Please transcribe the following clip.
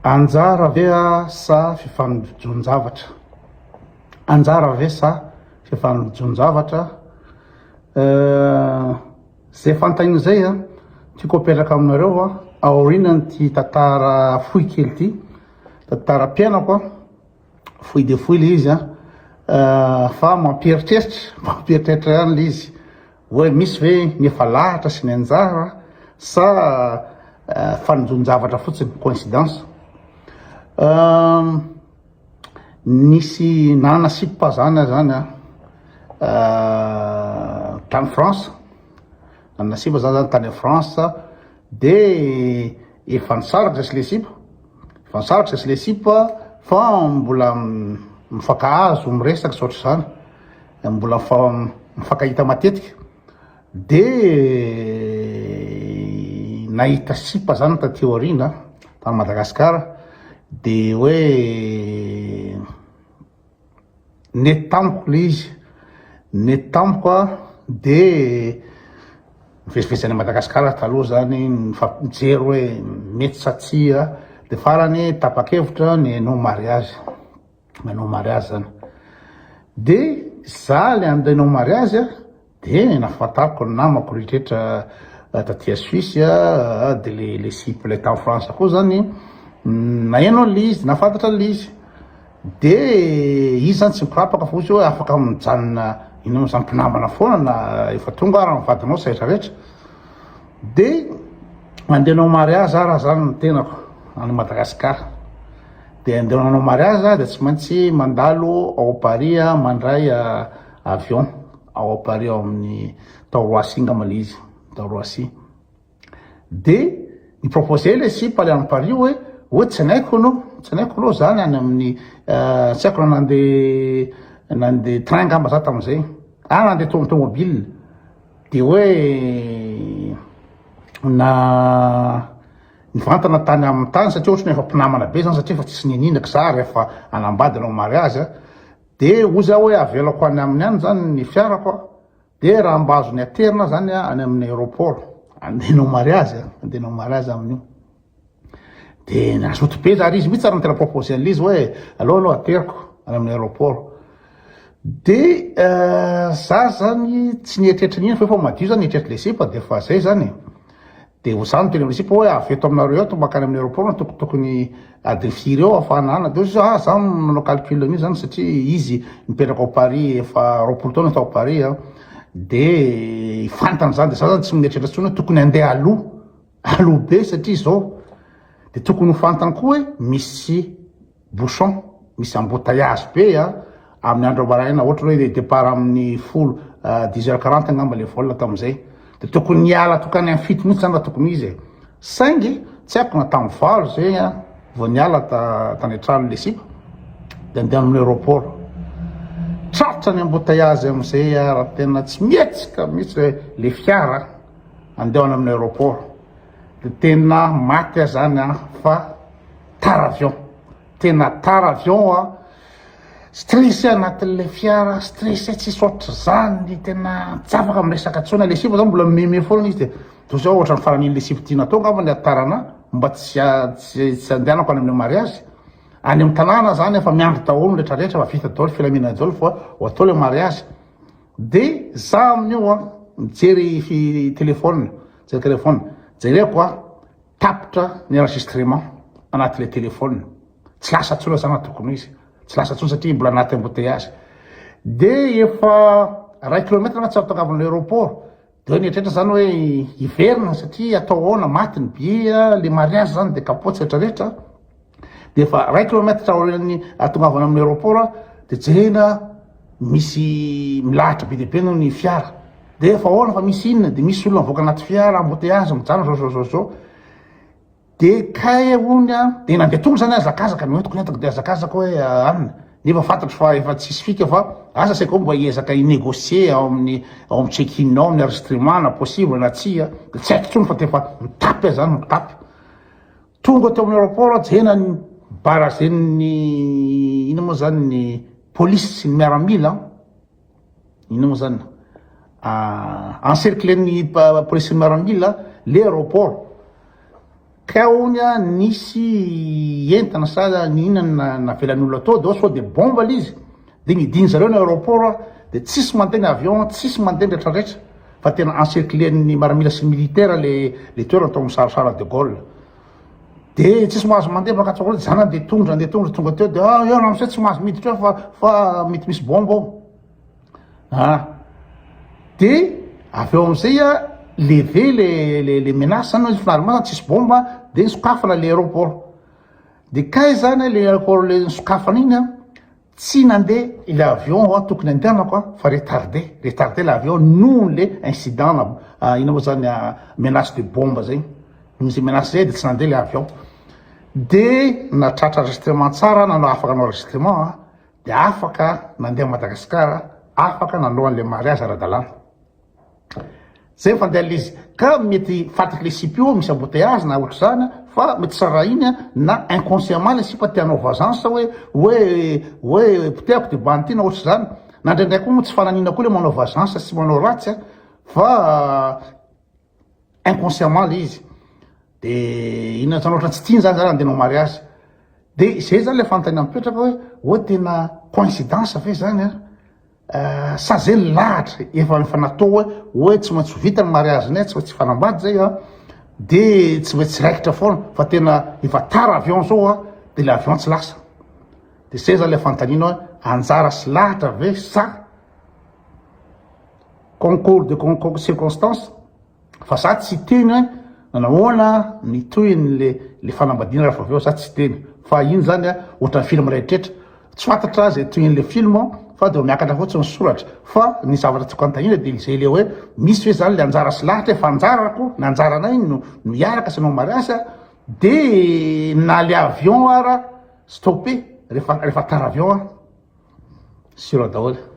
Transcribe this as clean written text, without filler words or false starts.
Anjara ve sa fifanolojon-javatra? Anjara ve sa fifanolojon-javatra? Zay fantahina zay a tiako apetraka aminareo a aorinany ty tantara fohy kely ty tantara mpiainako a fohy de fohy le izy a fa mampieritreritra ihany le izy hoe misy ve ny efa lahatra sy ny anjara sa fanojon-javatra fotsiny coïncidence. Nisy nanana sipa zany tany France, nanana sipa zany tany France de efa nisarotra sy le sipa, efa nisarotra sy le sipa fa mbola mifakahazo miresaky sotry zany, mbola mifankahita matetika de nahita sipa zany taty aorina tany Madagasikara de hoe nety tamiko le izy, nety tamiko a de mivezivezy any Madagasikara taloha zany mijery hoe mety sa tsia de farany tapa-kevitra ny hanao mariage zany de za le andeha hanao mariage de nafantariko ny namako rehetra taty a Suisse de le siple le tany France koa zany nahenao le izy, nafantatra le izy de izy zany tsy mikrapaka fa ozy hoe afaka mijanona ino zany mpinamana foana na efa tonga raha mivadinao sy rehetrarehetra de andehanao mariage raha zany ny tenako any Madagasikara de andehanao mariage de tsy maintsy mandalo ao Paris mandray avion ao Paris ao amin'ny tao Roissy ngamba le izy, tao Roissy de ny proposé le sipa le amin'ny Paris hoe tsy naiko anao zany any amin'ny tsy haiko na nandeha train ngamba za tam'izay nandeha tomobile de hoe nivantana tany amin'ny tany satria ohatrany efa mpinamana be zany satria efa tsisy nininaky za rehefa anambady anao mariage de oza hoe avelako any amin'ny any zany ny fiarako de raha mba azo ny aterina zany any amin'ny aéroport andehanao mariage amin'io de nazoto be zary izy mihitsy ary nytena proposé an'le izy hoe aloha ateriko any amin'ny aéroport de za zany tsy nieritreritra nina fa madio zany nieritreritra le sipa de fa zay zany de zany teny amin'ny sipa hoe aveto aminareo eto makany amin'ny aéroport tokony adrifiry eo afahana ana de za manao calcul an'io zany satria izy mipetraka ao Paris efa roapolo taona tao Paris de fantany zany de za zany tsy mieritreritra tsony hoe tokony andeha aloha be satria zao de tokony ho fantany koa hoe misy bouchon, misy embouteillage be amin'ny andro maraina ohatra hoe départ amin'ny 10h40 ngamba le vol tam'izay de tokony hiala tokany amin'ny fito mihitsy zany raha tokony izy saingy tsy haiko na tamin'ny valo zay vao niala tany an-trano le sipa de andeha amin'ny aéroport trarotra ny embouteillage am'izay raha tena tsy mietsika mihitsy hoe le fiara andehana amin'ny aéroport de tena maty zany fa tara avion, tena tara avion stressé anatin'le fiara, stressé tsy sotry zany tena tsy afaka miresaka tsony le sipa zany mbola mimeme foana izy de zao ohatra ny faran'iny le sipa tiana tao ngamba ny atarana mba tsy andehanako any amin'ny mariage any amin'ny tanàna zany efa miandry daholo rehetrarehetra fa vita daholo filaminana daholo fa ho atao le mariage de za amin'io mijery telefôna jereko tapitra ny enregistrement anaty le telefôna tsy lasa tsony zany tokony izy tsy lasa tsony satria mbola anaty embouteillage de efa 1 kilometre anaty tsy tongavana l'aéroport de nietrehitra zany hoe hiverina satria atao ahoana maty ny billet le mariage zany de kapotsy rehetrarehetra de efa 1 kilometre aorian'ny tongavana amin'ny aéroport de jerena misy milahatra be dehibe no ny fiara de efa ahoana fa misy inona de misy olona mivoaka anaty fiara embouteillage mijano zao de kay ony de nandeha tonga zany azakazaka ny hoe tokony entako de azakazaka hoe anina nefa fantatro fa efa tsisy fika fa asa saiko mba hiezaka inégocier ao amin'ny check-in ao amin'ny enregistrement na possible na tsia de tsy haiko tsony fa tefa mitapy zany mitapy tonga teo amin'ny aéroport jena ny barazen'ny ino moa zany ny polisy sy ny miaramila ino moa zany encerclen'ny polisy sy ny miaramila le aéroport ka ony nisy entana sa ny inana navelan'olona atao de sao de bomba l'izy de midiny zareo ny aéroport de tsisy mandeha ny avion tsisy mandeha nretraretra fa tena encerclen'ny maramila sy militaire le toerana atao misarasara de Gaulle de tsisy mahazo mandeha makatsokola zana de tonga tonga teo de eo am'izay tsy mahazo miditra eo fa mety misy bomba ao de avy eo am'izay levé les menaces zany finalement tsisy bomba de nisokafana le aéroport de kay zany le aéroport le nisokafana iny tsy nandeha le avion tokony andehanako fa retardé l'avion noho le incident ina moa zany menace de bombe zay misy menace zay de tsy nandeha le avion de natratra enregistrement tsara nanao afaka nanao enregistrement de afaka nandeha Madagasikara afaka nanao an'le mariage ara-dalàna zay fandeha l'izy ka mety fataky le sipio misy embouteillage na ohatry zany fa mety tsara iny na inconsciemment le sipa tianao vagence hoe piteako de banty na ohatry zany na ndraindray koa moa tsy fananina koa le manao vagence sy manao ratsy fa inconsciemment le izy de ina zany ohatra tsy tiany zany zany andehanao mariage de zay zany le fanontaniana mipetraka hoe tena coïncidence ve zany sa zay lahatra efa natao hoe tsy maintsy vita ny mariage nay tsy maintsy fanambady zay de tsy maintsy raikitra foana fa tena efa tara avion zao de le avion tsy lasa de zay zany le fanontaniana hoe anjara sy lahatra ve sa concours de circonstance fa za tsy teny hoe nanahoana nitohiny le fanambadiana raha aveo za tsy teny fa iny zany ohatran'ny film rehetrretra tsy fantatra zay tohin'le film fa de miakatra fotsiny ny soratra fa ny zavatra tsy kontanina de zay le hoe misy hoe zany le anjara sy lahatra fa anjarako na anjaranay no iaraka sy anao mariage de na le avion ara stoppé rehefa tara avion sira daholo